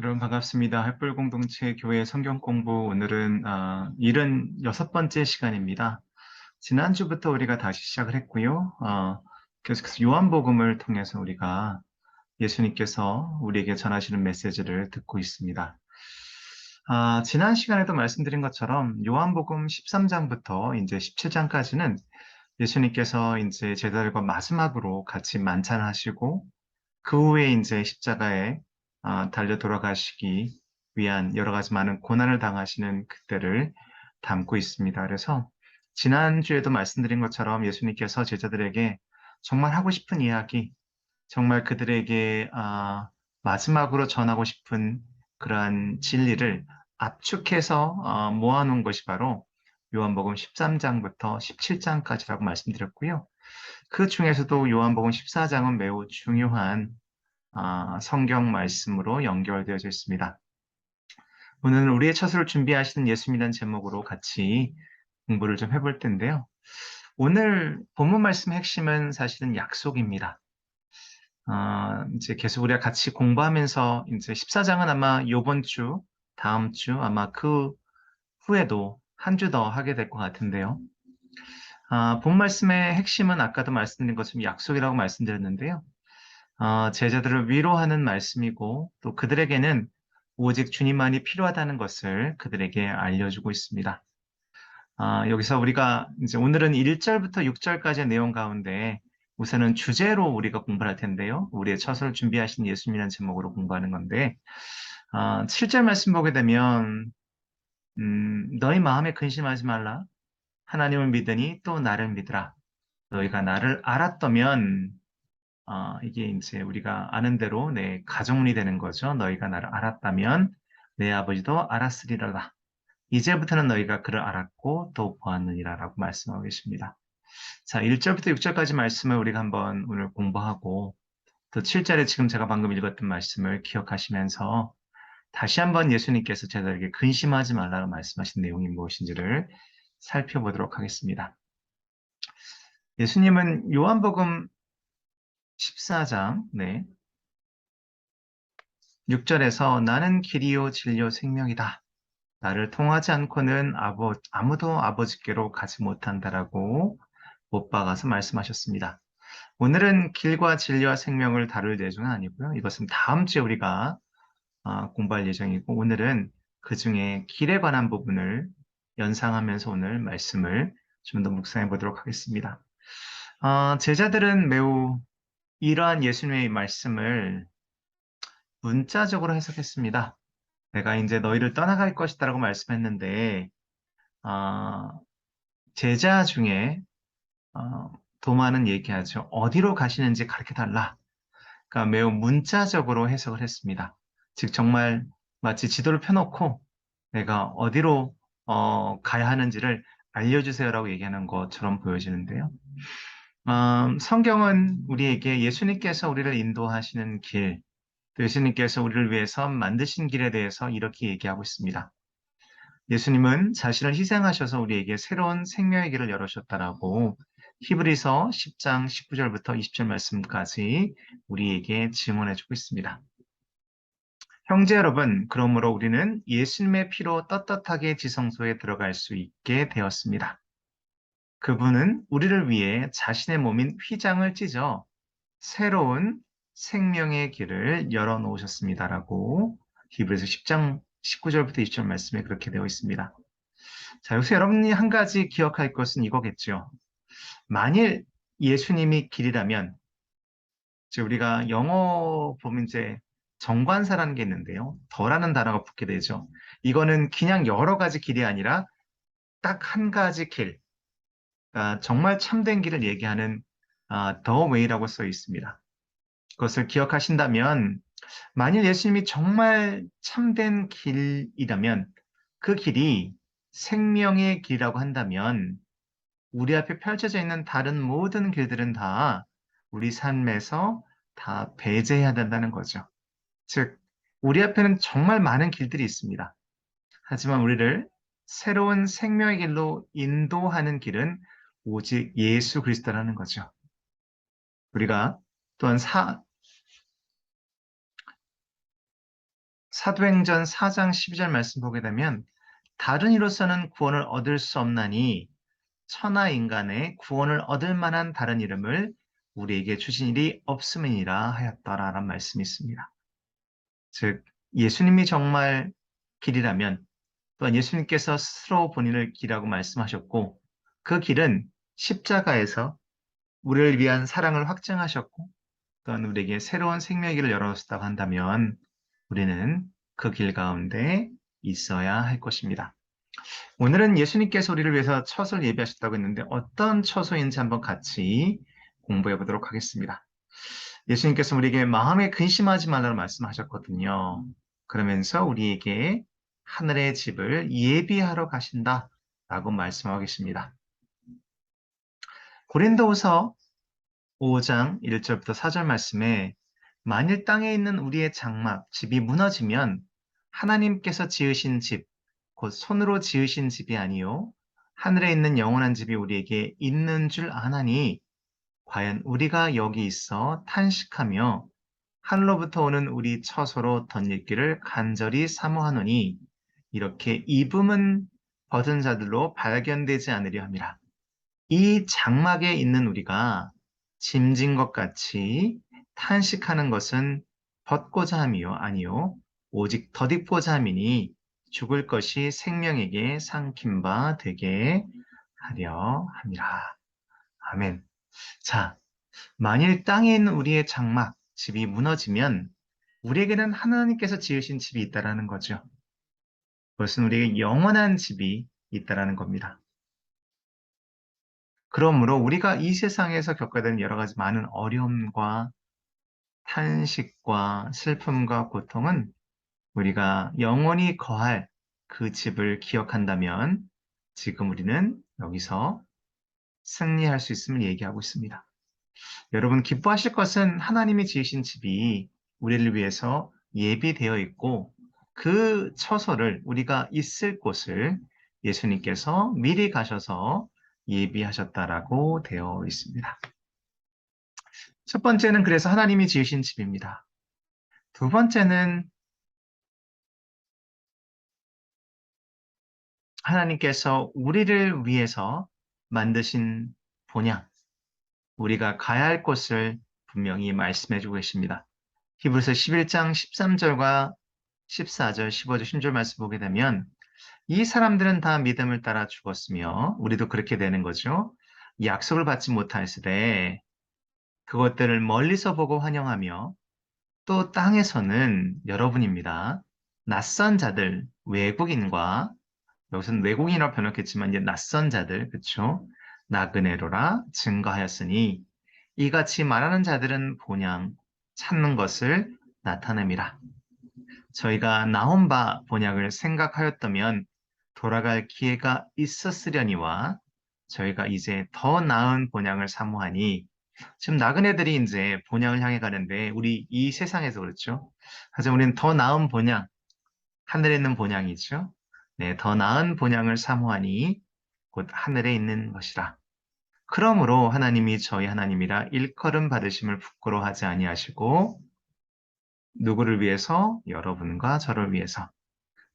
여러분 반갑습니다. 햇불 공동체 교회 성경 공부 오늘은 76번째 시간입니다. 지난주부터 우리가 다시 시작을 했고요. 계속해서 요한복음을 통해서 우리가 예수님께서 우리에게 전하시는 메시지를 듣고 있습니다. 지난 시간에도 말씀드린 것처럼 요한복음 13장부터 이제 17장까지는 예수님께서 이제 제자들과 마지막으로 같이 만찬하시고 그 후에 이제 십자가에 달려 돌아가시기 위한 여러 가지 많은 고난을 당하시는 그때를 담고 있습니다. 그래서 지난주에도 말씀드린 것처럼 예수님께서 제자들에게 정말 하고 싶은 이야기, 정말 그들에게 마지막으로 전하고 싶은 그러한 진리를 압축해서 모아놓은 것이 바로 요한복음 13장부터 17장까지라고 말씀드렸고요. 그 중에서도 요한복음 14장은 매우 중요한 성경 말씀으로 연결되어져 있습니다. 오늘은 우리의 처소를 준비하시는 예수님이라는 제목으로 같이 공부를 좀 해볼 텐데요. 오늘 본문 말씀의 핵심은 사실은 약속입니다. 이제 계속 우리가 같이 공부하면서 이제 14장은 아마 요번 주, 다음 주, 아마 그 후에도 한 주 더 하게 될 것 같은데요. 본 말씀의 핵심은 아까도 말씀드린 것처럼 약속이라고 말씀드렸는데요. 제자들을 위로하는 말씀이고 또 그들에게는 오직 주님만이 필요하다는 것을 그들에게 알려주고 있습니다. 여기서 우리가 이제 오늘은 1절부터 6절까지의 내용 가운데 우선은 주제로 우리가 공부를 할 텐데요. 우리의 처소를 준비하신 예수님이라는 제목으로 공부하는 건데 7절 말씀 보게 되면 너희 마음에 근심하지 말라. 하나님을 믿으니 또 나를 믿으라. 너희가 나를 알았다면 이게 이제 우리가 아는 대로 내 가정문이 되는 거죠. 너희가 나를 알았다면 내 아버지도 알았으리라. 이제부터는 너희가 그를 알았고 또 보았느니라라고 말씀하고 계십니다. 자, 1절부터 6절까지 말씀을 우리가 한번 오늘 공부하고 또 7절에 지금 제가 방금 읽었던 말씀을 기억하시면서 다시 한번 예수님께서 제자에게 근심하지 말라고 말씀하신 내용이 무엇인지를 살펴보도록 하겠습니다. 예수님은 요한복음 14장, 6절에서 나는 길이요 진리요 생명이다. 나를 통하지 않고는 아무도 아버지께로 가지 못한다라고 못 박아서 말씀하셨습니다. 오늘은 길과 진리와 생명을 다룰 내용은 아니고요. 이것은 다음 주에 우리가 공부할 예정이고 오늘은 그 중에 길에 관한 부분을 연상하면서 오늘 말씀을 좀 더 묵상해 보도록 하겠습니다. 제자들은 매우 이러한 예수님의 말씀을 문자적으로 해석했습니다. 내가 이제 너희를 떠나갈 것이다라고 말씀했는데 아, 제자 중에 도마는 얘기하죠. 어디로 가시는지 가르쳐 달라. 그러니까 매우 문자적으로 해석을 했습니다. 즉 정말 마치 지도를 펴놓고 내가 어디로 가야 하는지를 알려주세요라고 얘기하는 것처럼 보여지는데요. 성경은 우리에게 예수님께서 우리를 인도하시는 길, 또 예수님께서 우리를 위해서 만드신 길에 대해서 이렇게 얘기하고 있습니다. 예수님은 자신을 희생하셔서 우리에게 새로운 생명의 길을 열어주셨다라고 히브리서 10장 19절부터 20절 말씀까지 우리에게 증언해주고 있습니다. 형제 여러분, 그러므로 우리는 예수님의 피로 떳떳하게 지성소에 들어갈 수 있게 되었습니다. 그분은 우리를 위해 자신의 몸인 휘장을 찢어 새로운 생명의 길을 열어놓으셨습니다라고 히브리서 10장 19절부터 20절 말씀에 그렇게 되어 있습니다. 자, 여기서 여러분이 한 가지 기억할 것은 이거겠죠. 만일 예수님이 길이라면, 즉 우리가 영어 보면 이제 정관사라는 게 있는데요. 더라는 단어가 붙게 되죠. 이거는 그냥 여러 가지 길이 아니라 딱 한 가지 길, 정말 참된 길을 얘기하는 The Way라고 써 있습니다. 그것을 기억하신다면, 만일 예수님이 정말 참된 길이라면 그 길이 생명의 길이라고 한다면 우리 앞에 펼쳐져 있는 다른 모든 길들은 다 우리 삶에서 다 배제해야 된다는 거죠. 즉, 우리 앞에는 정말 많은 길들이 있습니다. 하지만 우리를 새로운 생명의 길로 인도하는 길은 오직 예수 그리스도라는 거죠. 우리가 또한 사도행전 4장 12절 말씀 보게 되면 다른 이로서는 구원을 얻을 수 없나니 천하 인간의 구원을 얻을 만한 다른 이름을 우리에게 주신 일이 없음이니라 하였더라라는 말씀이 있습니다. 즉 예수님이 정말 길이라면 또한 예수님께서 스스로 본인을 길이라고 말씀하셨고 그 길은 십자가에서 우리를 위한 사랑을 확증하셨고 또한 우리에게 새로운 생명의 길을 열어줬다고 한다면 우리는 그 길 가운데 있어야 할 것입니다. 오늘은 예수님께서 우리를 위해서 처소를 예비하셨다고 했는데 어떤 처소인지 한번 같이 공부해 보도록 하겠습니다. 예수님께서 우리에게 마음에 근심하지 말라고 말씀하셨거든요. 그러면서 우리에게 하늘의 집을 예비하러 가신다라고 말씀하고 계십니다. 고린도후서 5장 1절부터 4절 말씀에 만일 땅에 있는 우리의 장막, 집이 무너지면 하나님께서 지으신 집, 곧 손으로 지으신 집이 아니요 하늘에 있는 영원한 집이 우리에게 있는 줄 아나니 과연 우리가 여기 있어 탄식하며 하늘로부터 오는 우리 처소로 덧입기를 간절히 사모하노니 이렇게 입음은 벗은 자들로 발견되지 않으려 함이라. 이 장막에 있는 우리가 짐진 것 같이 탄식하는 것은 벗고자 함이요 아니요 오직 덧입고자 함이니 죽을 것이 생명에게 삼킨 바 되게 하려 함이라. 아멘. 자, 만일 땅에 있는 우리의 장막, 집이 무너지면 우리에게는 하나님께서 지으신 집이 있다라는 거죠. 그것은 우리에게 영원한 집이 있다라는 겁니다. 그러므로 우리가 이 세상에서 겪어야 되는 여러 가지 많은 어려움과 탄식과 슬픔과 고통은 우리가 영원히 거할 그 집을 기억한다면 지금 우리는 여기서 승리할 수 있음을 얘기하고 있습니다. 여러분 기뻐하실 것은 하나님이 지으신 집이 우리를 위해서 예비되어 있고 그 처소를 우리가 있을 곳을 예수님께서 미리 가셔서 예비하셨다라고 되어 있습니다. 첫 번째는 그래서 하나님이 지으신 집입니다. 두 번째는 하나님께서 우리를 위해서 만드신 본향, 우리가 가야 할 곳을 분명히 말씀해 주고 계십니다. 히브리서 11장 13절과 14절, 15절, 16절 말씀 보게 되면 이 사람들은 다 믿음을 따라 죽었으며 우리도 그렇게 되는 거죠. 약속을 받지 못하였으되 그것들을 멀리서 보고 환영하며 또 땅에서는 여러분입니다. 낯선 자들, 외국인과 여기서는 외국인이라고 번역했지만 이제 낯선 자들, 그렇죠? 나그네로라 증거하였으니 이같이 말하는 자들은 본향 찾는 것을 나타냅니다. 저희가 나온 바 본향을 생각하였다면 돌아갈 기회가 있었으려니와 저희가 이제 더 나은 본향을 사모하니 지금 나그네들이 이제 본향을 향해 가는데 우리 이 세상에서 그렇죠. 하지만 우리는 더 나은 본향, 하늘에 있는 본향이죠. 네, 더 나은 본향을 사모하니 곧 하늘에 있는 것이라. 그러므로 하나님이 저희 하나님이라 일컬음 받으심을 부끄러워하지 아니하시고 누구를 위해서? 여러분과 저를 위해서.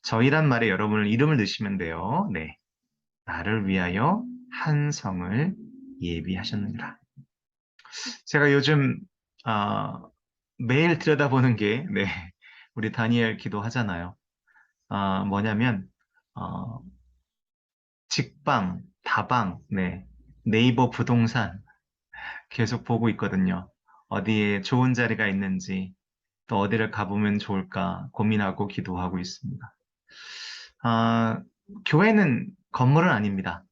저희란 말에 여러분을 이름을 넣으시면 돼요. 네, 나를 위하여 한 성을 예비하셨느니라. 제가 요즘 매일 들여다보는 게 네, 우리 다니엘 기도하잖아요. 뭐냐면 어, 직방, 다방, 네, 네이버 부동산 계속 보고 있거든요. 어디에 좋은 자리가 있는지 또 어디를 가보면 좋을까 고민하고 기도하고 있습니다. 아, 교회는 건물은 아닙니다.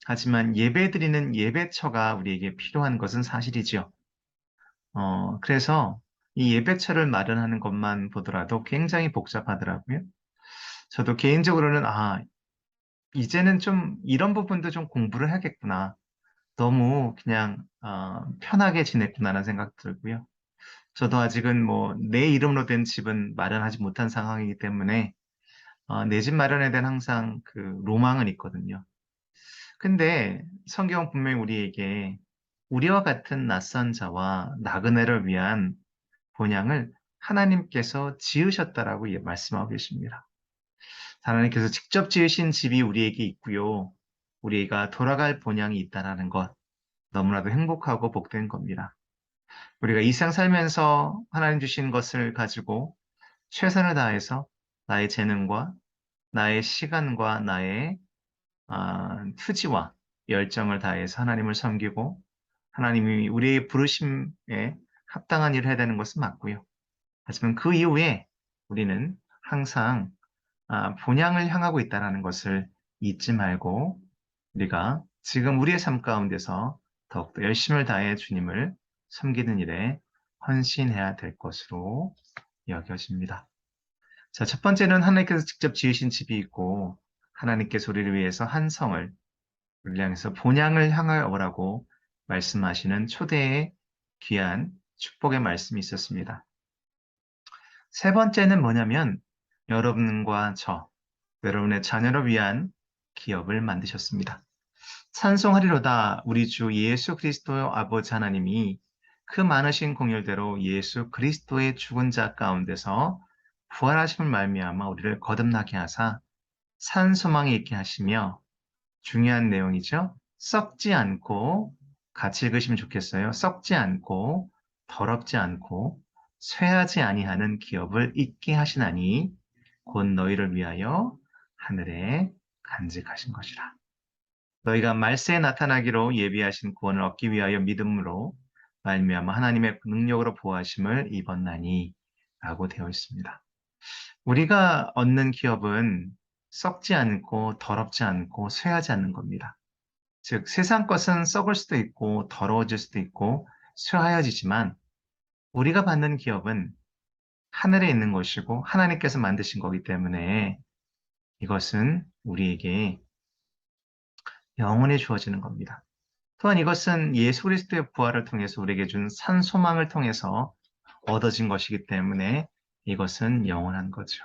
하지만 예배드리는 예배처가 우리에게 필요한 것은 사실이죠. 그래서 이 예배처를 마련하는 것만 보더라도 굉장히 복잡하더라고요. 저도 개인적으로는, 이제는 좀 이런 부분도 좀 공부를 해야겠구나. 너무 그냥, 편하게 지냈구나라는 생각 들고요. 저도 아직은 뭐, 내 이름으로 된 집은 마련하지 못한 상황이기 때문에, 내 집 마련에 대한 항상 그 로망은 있거든요. 근데 성경은 분명히 우리에게 우리와 같은 낯선 자와 나그네를 위한 본향을 하나님께서 지으셨다라고 말씀하고 계십니다. 하나님께서 직접 지으신 집이 우리에게 있고요. 우리가 돌아갈 본향이 있다는 것, 너무나도 행복하고 복된 겁니다. 우리가 이 세상 살면서 하나님 주신 것을 가지고 최선을 다해서 나의 재능과 나의 시간과 나의 투지와 열정을 다해서 하나님을 섬기고 하나님이 우리의 부르심에 합당한 일을 해야 되는 것은 맞고요. 하지만 그 이후에 우리는 항상 본향을 향하고 있다는 것을 잊지 말고 우리가 지금 우리의 삶 가운데서 더욱더 열심을 다해 주님을 섬기는 일에 헌신해야 될 것으로 여겨집니다. 자, 첫 번째는 하나님께서 직접 지으신 집이 있고 하나님께서 우리를 위해서 한 성을 우리를 향해서 본향을 향하여 오라고 말씀하시는 초대의 귀한 축복의 말씀이 있었습니다. 세 번째는 뭐냐면 여러분과 여러분의 자녀를 위한 기업을 만드셨습니다. 찬송하리로다 우리 주 예수 그리스도의 아버지 하나님이 그 많으신 공열대로 예수 그리스도의 죽은 자 가운데서 부활하심을 말미암아 우리를 거듭나게 하사 산 소망에 있게 하시며 중요한 내용이죠. 썩지 않고 같이 읽으시면 좋겠어요. 썩지 않고 더럽지 않고 쇠하지 아니하는 기업을 있게 하시나니 곧 너희를 위하여 하늘에 간직하신 것이라. 너희가 말세에 나타나기로 예비하신 구원을 얻기 위하여 믿음으로 말미암아 하나님의 능력으로 보호하심을 입었나니 라고 되어 있습니다. 우리가 얻는 기업은 썩지 않고 더럽지 않고 쇠하지 않는 겁니다. 즉 세상 것은 썩을 수도 있고 더러워질 수도 있고 쇠하여지지만 우리가 받는 기업은 하늘에 있는 것이고 하나님께서 만드신 거기 때문에 이것은 우리에게 영원히 주어지는 겁니다. 또한 이것은 예수 그리스도의 부활을 통해서 우리에게 준 산 소망을 통해서 얻어진 것이기 때문에 이것은 영원한 거죠.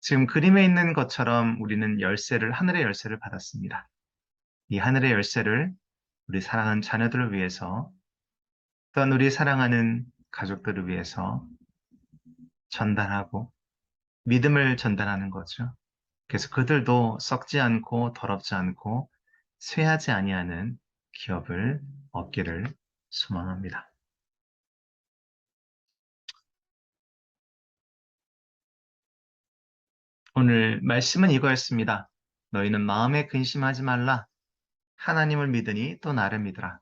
지금 그림에 있는 것처럼 우리는 하늘의 열쇠를 받았습니다. 이 하늘의 열쇠를 우리 사랑하는 자녀들을 위해서 또한 우리 사랑하는 가족들을 위해서 전달하고 믿음을 전달하는 거죠. 그래서 그들도 썩지 않고 더럽지 않고 쇠하지 아니하는 기업을 얻기를 소망합니다. 오늘 말씀은 이거였습니다. 너희는 마음에 근심하지 말라. 하나님을 믿으니 또 나를 믿으라.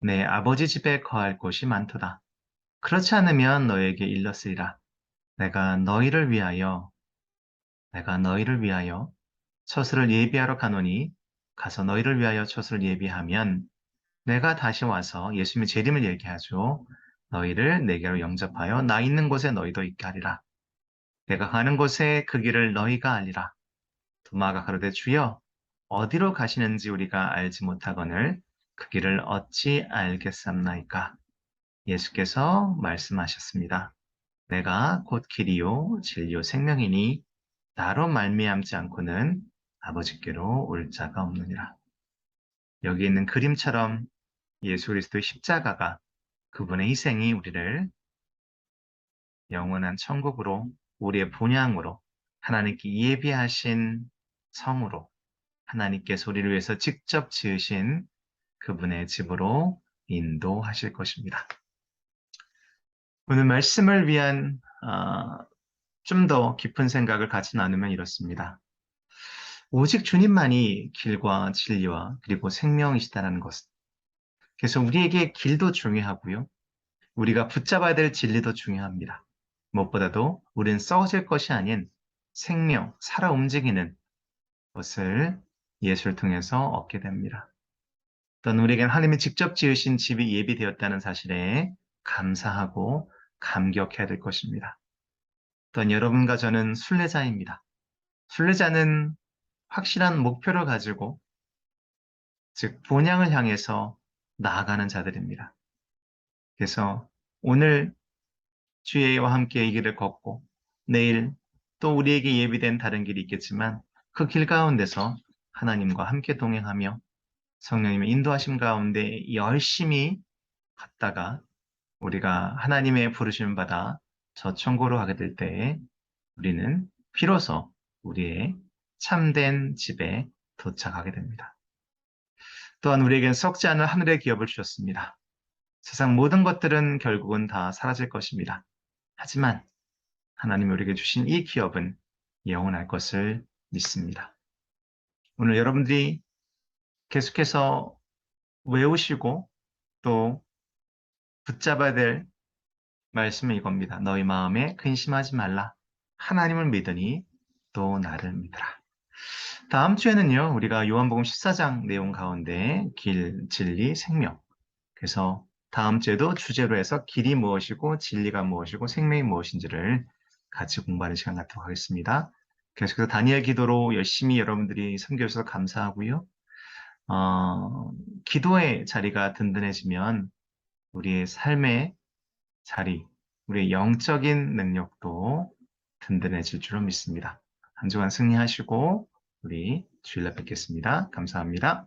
내 아버지 집에 거할 곳이 많도다. 그렇지 않으면 너에게 일렀으리라. 내가 너희를 위하여 처소를 예비하러 가노니 가서 너희를 위하여 처소를 예비하면 내가 다시 와서 예수님의 재림을 얘기하죠. 너희를 내게로 영접하여 나 있는 곳에 너희도 있게 하리라. 내가 가는 곳에 그 길을 너희가 알리라. 도마가 가로되 주여 어디로 가시는지 우리가 알지 못하거늘 그 길을 어찌 알겠삼나이까. 예수께서 말씀하셨습니다. 내가 곧 길이요 진리요 생명이니 나로 말미암지 않고는 아버지께로 올 자가 없느니라. 여기 있는 그림처럼 예수 그리스도의 십자가가 그분의 희생이 우리를 영원한 천국으로 우리의 본향으로 하나님께 예비하신 성으로 하나님께서 우리를 위해서 직접 지으신 그분의 집으로 인도하실 것입니다. 오늘 말씀을 위한 좀 더 깊은 생각을 같이 나누면 이렇습니다. 오직 주님만이 길과 진리와 그리고 생명이시다는 것. 그래서 우리에게 길도 중요하고요. 우리가 붙잡아야 될 진리도 중요합니다. 무엇보다도 우리는 썩어질 것이 아닌 생명, 살아 움직이는 것을 예수를 통해서 얻게 됩니다. 또한 우리에게는 하나님이 직접 지으신 집이 예비되었다는 사실에 감사하고 감격해야 될 것입니다. 또한 여러분과 저는 순례자입니다. 순례자는 확실한 목표를 가지고 즉 본향을 향해서 나아가는 자들입니다. 그래서 오늘 주예와 함께 이 길을 걷고 내일 또 우리에게 예비된 다른 길이 있겠지만 그 길 가운데서 하나님과 함께 동행하며 성령님의 인도하심 가운데 열심히 갔다가 우리가 하나님의 부르심을 받아 저 천국으로 가게 될 때 우리는 비로소 우리의 참된 집에 도착하게 됩니다. 또한 우리에겐 썩지 않은 하늘의 기업을 주셨습니다. 세상 모든 것들은 결국은 다 사라질 것입니다. 하지만 하나님이 우리에게 주신 이 기업은 영원할 것을 믿습니다. 오늘 여러분들이 계속해서 외우시고 또 붙잡아야 될 말씀은 이겁니다. 너희 마음에 근심하지 말라. 하나님을 믿으니 또 나를 믿으라. 다음 주에는요, 우리가 요한복음 14장 내용 가운데 길, 진리, 생명. 그래서 다음 주에도 주제로 해서 길이 무엇이고 진리가 무엇이고 생명이 무엇인지를 같이 공부하는 시간 갖도록 하겠습니다. 계속해서 다니엘 기도로 열심히 여러분들이 섬겨 주셔서 감사하고요. 기도의 자리가 든든해지면 우리의 삶의 자리, 우리의 영적인 능력도 든든해질 줄로 믿습니다. 한 주간 승리하시고 우리 주일날 뵙겠습니다. 감사합니다.